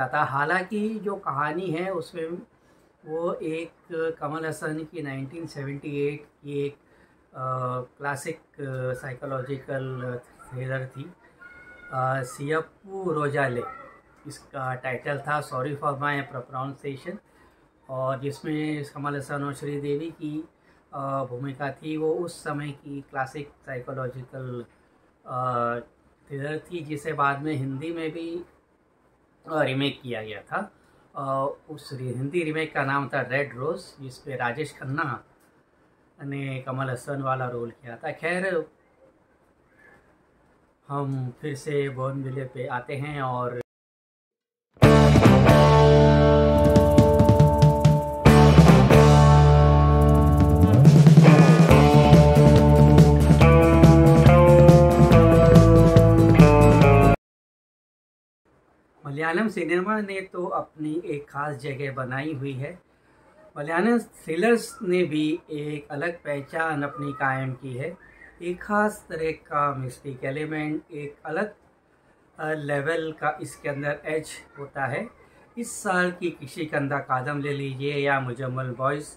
था। हालांकि जो कहानी है उसमें वो एक कमल हसन की 1978 की एक क्लासिक साइकोलॉजिकल थ्रिलर थी, सियप्पू रोजाले इसका टाइटल था, सॉरी फॉर माय प्रोनाउंसिएशन, और जिसमें कमल हसन और श्रीदेवी की भूमिका थी। वो उस समय की क्लासिक साइकोलॉजिकल थ्रिलर थी, जिसे बाद में हिंदी में भी रीमेक किया गया था। उस हिंदी रीमेक का नाम था रेड रोज, जिसपे राजेश खन्ना ने कमल हसन वाला रोल किया था। खैर, हम फिर से बोगनविले पे आते हैं और मलयालम सिनेमा ने तो अपनी एक ख़ास जगह बनाई हुई है। मलयालम थ्रिलर्स ने भी एक अलग पहचान अपनी कायम की है। एक ख़ास तरह का मिस्टिक एलिमेंट, एक अलग लेवल का इसके अंदर एज होता है। इस साल की किसी कंधा कादम ले लीजिए या मुजम्मल बॉयज़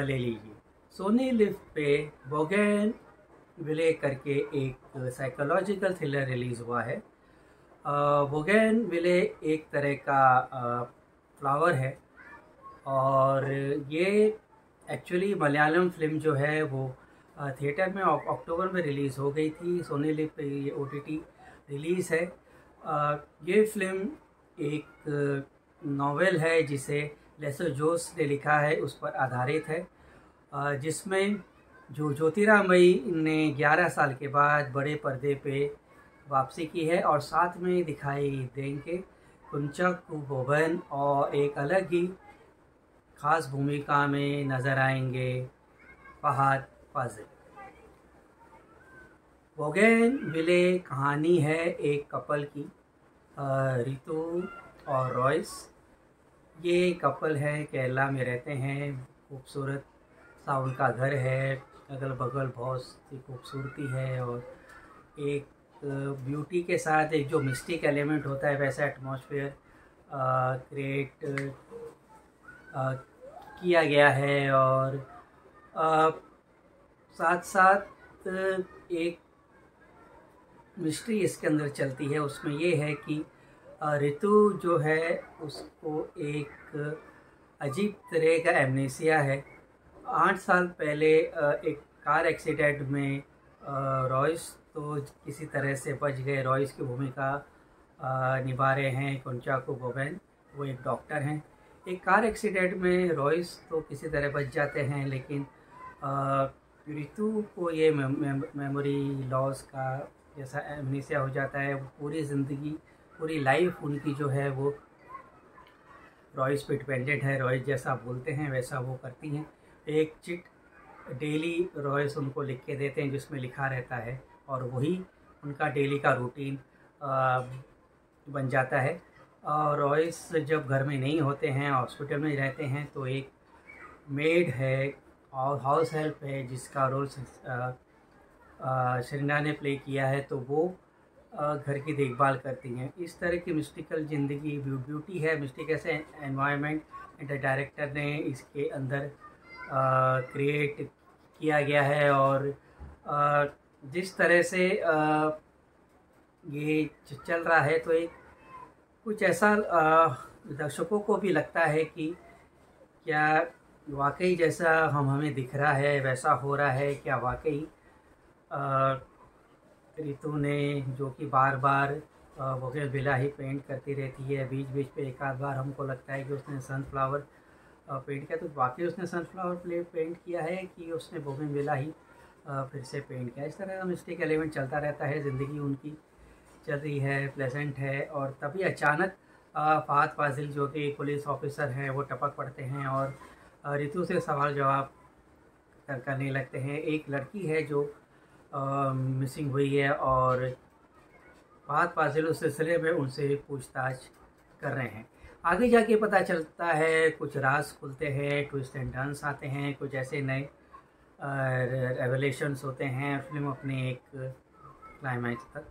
ले लीजिए, सोनी लिव पे बोगनविले करके एक साइकोलॉजिकल थ्रिलर रिलीज़ हुआ है। बोगनविले एक तरह का फ्लावर है, और ये एक्चुअली मलयालम फिल्म जो है वो थिएटर में अक्टूबर में रिलीज़ हो गई थी। सोनी लिव पे ये OTT रिलीज़ है। ये फिल्म एक नॉवेल है जिसे लेसो जोस ने लिखा है, उस पर आधारित है, जिसमें जो ज्योतिरामयी ने 11 साल के बाद बड़े पर्दे पे वापसी की है, और साथ में दिखाई देंगे कुंचक बोबन, और एक अलग ही खास भूमिका में नज़र आएंगे फहद फाजिल। बोगनविले कहानी है एक कपल की, रितु और रॉयस। ये कपल है, केरला में रहते हैं, खूबसूरत सा उनका घर है, अगल बगल बहुत सी खूबसूरती है, और एक ब्यूटी के साथ एक जो मिस्टिक एलिमेंट होता है वैसा एटमॉस्फेयर क्रिएट किया गया है। और साथ साथ एक मिस्ट्री इसके अंदर चलती है। उसमें ये है कि रितु जो है उसको एक अजीब तरह का एमनेसिया है। 8 साल पहले एक कार एक्सीडेंट में रॉयस तो किसी तरह से बच गए। रॉयस की भूमिका निभा रहे हैं कुंचक बोबन, वो एक डॉक्टर हैं। एक कार एक्सीडेंट में रॉयस तो किसी तरह बच जाते हैं, लेकिन रितु को ये मेमोरी लॉस का जैसा एमनेसिया हो जाता है। पूरी ज़िंदगी, पूरी लाइफ उनकी जो है वो रॉयस पे डिपेंडेंट है। रॉयस जैसा बोलते हैं वैसा वो करती हैं। एक चिट डेली रॉयस उनको लिख के देते हैं जिसमें लिखा रहता है, और वही उनका डेली का रूटीन बन जाता है। और रॉयस जब घर में नहीं होते हैं, हॉस्पिटल में रहते हैं, तो एक मेड है और हाउस हेल्प है जिसका रोल शरीना ने प्ले किया है, तो वो घर की देखभाल करती हैं। इस तरह की मिस्टिकल ज़िंदगी ब्यूटी है, मिस्टिक ऐसे एनवायरनमेंट डायरेक्टर ने इसके अंदर क्रिएट किया गया है। और जिस तरह से ये चल रहा है, तो एक कुछ ऐसा दर्शकों को भी लगता है कि क्या वाकई जैसा हमें दिख रहा है वैसा हो रहा है क्या। वाकई रितु ने, जो कि बार बार बोगनविला ही पेंट करती रहती है, बीच बीच पे एक आध बार हमको लगता है कि उसने सनफ्लावर पेंट किया, तो वाकई उसने सनफ्लावर पेंट किया है कि उसने बोगनविला ही फिर से पेंट किया। इस तरह का मिस्टिक एलिमेंट चलता रहता है। ज़िंदगी उनकी चल रही है, प्लेजेंट है, और तभी अचानक फहद फाजिल जो कि पुलिस ऑफिसर हैं वो टपक पड़ते हैं और रितु से सवाल जवाब करने लगते हैं। एक लड़की है जो मिसिंग हुई है, और फहद फाजिल उस सिलसिले में उनसे पूछताछ कर रहे हैं। आगे जाके पता चलता है, कुछ राज खुलते हैं, ट्विस्ट एंड टर्न्स आते हैं, कुछ ऐसे नए रेवलेशंस होते हैं। फिल्म अपने एक क्लाइमैक्स तक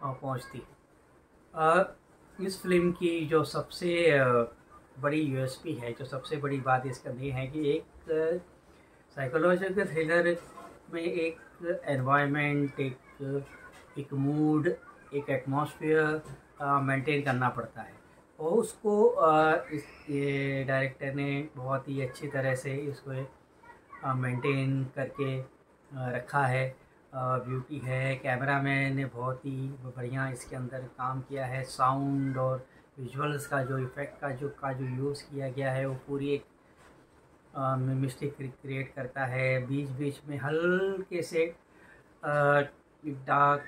पहुंचती है। इस फिल्म की जो सबसे बड़ी यूएसपी है, जो सबसे बड़ी बात इसका ये है कि एक साइकोलॉजिकल थ्रिलर में एक एनवायरनमेंट, एक मूड, एक एटमॉस्फेयर मेंटेन करना पड़ता है, और उसको इस ये डायरेक्टर ने बहुत ही अच्छी तरह से इसको मेंटेन करके रखा है। ब्यूटी है, कैमरामैन ने बहुत ही बढ़िया इसके अंदर काम किया है। साउंड और विजुअल्स का जो इफ़ेक्ट का जो यूज़ किया गया है वो पूरी एक मिस्ट्री क्रिएट करता है। बीच बीच में हल्के से डार्क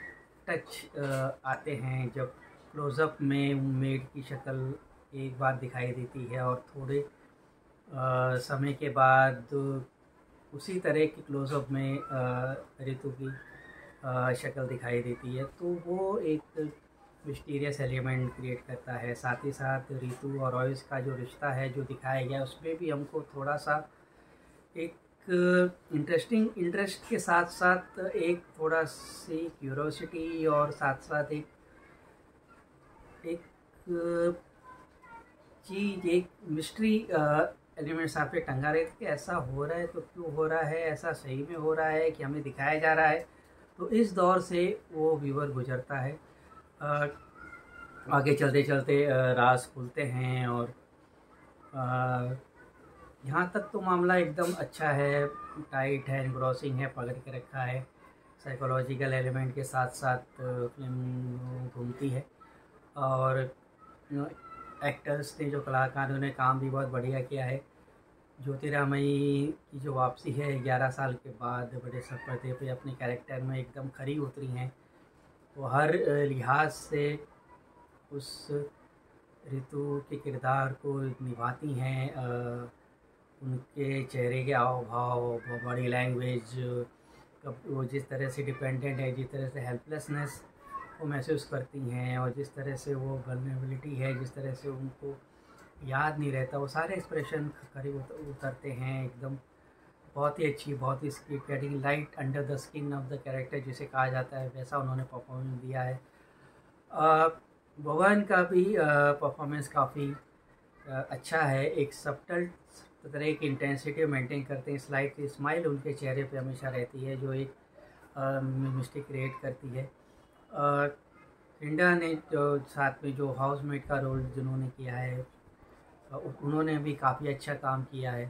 टच आते हैं, जब क्लोज़अप में मेड की शक्ल एक बार दिखाई देती है और थोड़े समय के बाद उसी तरह की क्लोज़अप में ऋतु की शक्ल दिखाई देती है, तो वो एक मिस्टीरियस एलिमेंट क्रिएट करता है। साथ ही साथ ऋतु और रॉयस का जो रिश्ता है जो दिखाया गया, उसमें भी हमको थोड़ा सा एक इंटरेस्ट के साथ साथ एक थोड़ा सी क्यूरोसिटी और साथ साथ एक चीज़, एक मिस्ट्री एलिमेंट्स आप पे टंगा रहे थे कि ऐसा हो रहा है तो क्यों हो रहा है, ऐसा सही में हो रहा है कि हमें दिखाया जा रहा है। तो इस दौर से वो व्यूअर गुजरता है। आगे चलते चलते राज खुलते हैं, और यहाँ तक तो मामला एकदम अच्छा है, टाइट है, एनग्रॉसिंग है, पकड़ के रखा है। साइकोलॉजिकल एलिमेंट के साथ साथ फिल्म घूमती है, और एक्टर्स ने, जो कलाकारों ने काम भी बहुत बढ़िया किया है। ज्योतिरामयी की जो वापसी है 11 साल के बाद बड़े सब पर्दे पे अपने कैरेक्टर में एकदम खरी उतरी हैं। वो हर लिहाज से उस ऋतु के किरदार को निभाती हैं। उनके चेहरे के हाव भाव, बॉडी लैंग्वेज, वो जिस तरह से डिपेंडेंट है, जिस तरह से हेल्पलेसनेस वो महसूस करती हैं, और जिस तरह से वो वल्नरेबिलिटी है, जिस तरह से उनको याद नहीं रहता, वो सारे एक्सप्रेशन करीब उतरते हैं एकदम। बहुत ही अच्छी, बहुत ही getting light under the skin of the character जिसे कहा जाता है, वैसा उन्होंने परफॉर्मेंस दिया है। भगवान का भी परफॉर्मेंस काफ़ी अच्छा है। एक सबटल तरह की इंटेंसिटी मेंटेन करते हैं। स्लाइट स्माइल उनके चेहरे पे हमेशा रहती है, जो एक मिस्टेक क्रिएट करती है। रिंडा ने जो साथ में जो हाउसमेट का रोल जिन्होंने किया है, उन्होंने भी काफ़ी अच्छा काम किया है।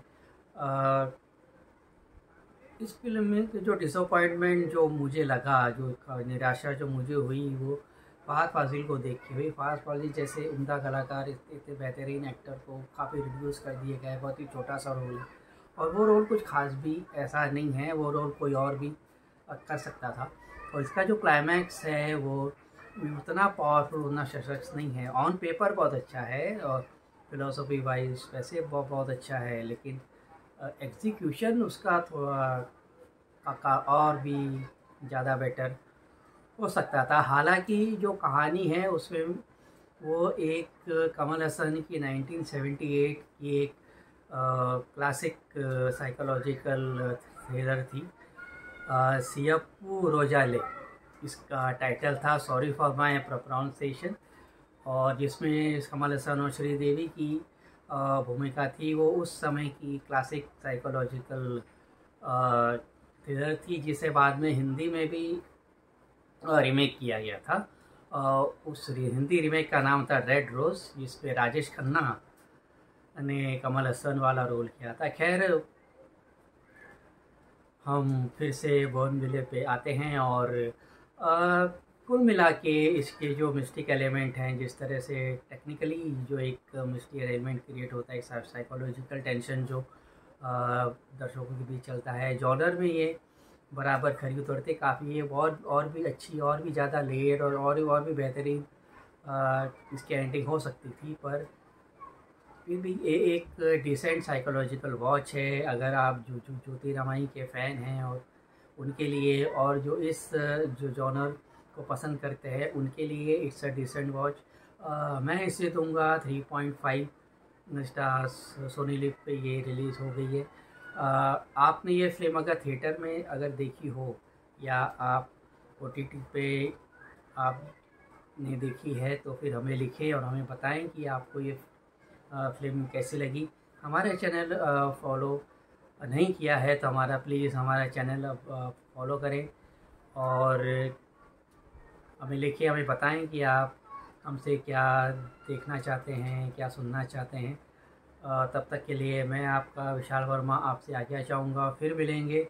इस फिल्म में जो डिसअपॉइंटमेंट जो मुझे लगा, जो निराशा जो मुझे हुई, वो फहद फाजिल को देख के हुई। फहद फाजिल जैसे उम्दा कलाकार, इतने बेहतरीन एक्टर को काफ़ी रिड्यूस कर दिया गया है। बहुत ही छोटा सा रोल है, और वो रोल कुछ खास भी ऐसा नहीं है, वो रोल कोई और भी कर सकता था। और इसका जो क्लाइमैक्स है वो उतना पावरफुल, उतना सशक्त नहीं है। ऑन पेपर बहुत अच्छा है, और फिलोसफी वाइज वैसे बहुत अच्छा है, लेकिन एग्जीक्यूशन उसका थोड़ा और भी ज़्यादा बेटर हो सकता था। हालांकि जो कहानी है उसमें वो एक कमल हसन की 1978 की एक क्लासिक साइकोलॉजिकल थ्रिलर थी, सियप्पू रोजाले इसका टाइटल था, सॉरी फॉर माय प्रोनाउंसिएशन, और जिसमें कमल हसन और श्रीदेवी की भूमिका थी। वो उस समय की क्लासिक साइकोलॉजिकल थ्रिलर थी, जिसे बाद में हिंदी में भी रीमेक किया गया था। उस हिंदी रीमेक का नाम था रेड रोज़, जिस पे राजेश खन्ना ने कमल हसन वाला रोल किया था। खैर, हम फिर से बोर्नविले पे आते हैं, और कुल मिला के इसके जो मिस्टिक एलिमेंट हैं, जिस तरह से टेक्निकली जो एक मिस्टिक एलिमेंट क्रिएट होता है, एक साइकोलॉजिकल टेंशन जो दर्शकों के बीच चलता है, जॉनर में ये बराबर खरी उतरते काफ़ी है। और भी अच्छी, और भी ज़्यादा लेयर और भी बेहतरीन इसकी एंडिंग हो सकती थी, पर फिर भी ये एक डिसेंट साइकोलॉजिकल वॉच है। अगर आप ज्योतिरामयी के फ़ैन हैं, और उनके लिए, और जो इस जो जॉनर को पसंद करते हैं, उनके लिए इट्स अ डिसेंट वॉच। मैं इसे दूंगा 3.5 स्टार्स। सोनी लिव पे ये रिलीज़ हो गई है। आपने ये फिल्म अगर थिएटर में अगर देखी हो, या आप OTT पे आप ने देखी है तो फिर हमें लिखें और हमें बताएं कि आपको ये फिल्म कैसी लगी। हमारे चैनल फॉलो नहीं किया है तो प्लीज़ हमारा चैनल फॉलो करें और हमें लिखिए, हमें बताएं कि आप हमसे क्या देखना चाहते हैं, क्या सुनना चाहते हैं। तब तक के लिए मैं आपका विशाल वर्मा आपसे आज्ञा चाहूँगा। फिर मिलेंगे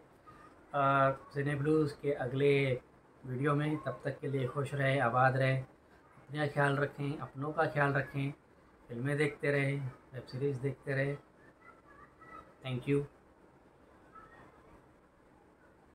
सिने ब्लूज़ के अगले वीडियो में। तब तक के लिए खुश रहें, आबाद रहें, अपना ख्याल रखें, अपनों का ख्याल रखें, फिल्में देखते रहें, वेब सीरीज़ देखते रहें। Thank you.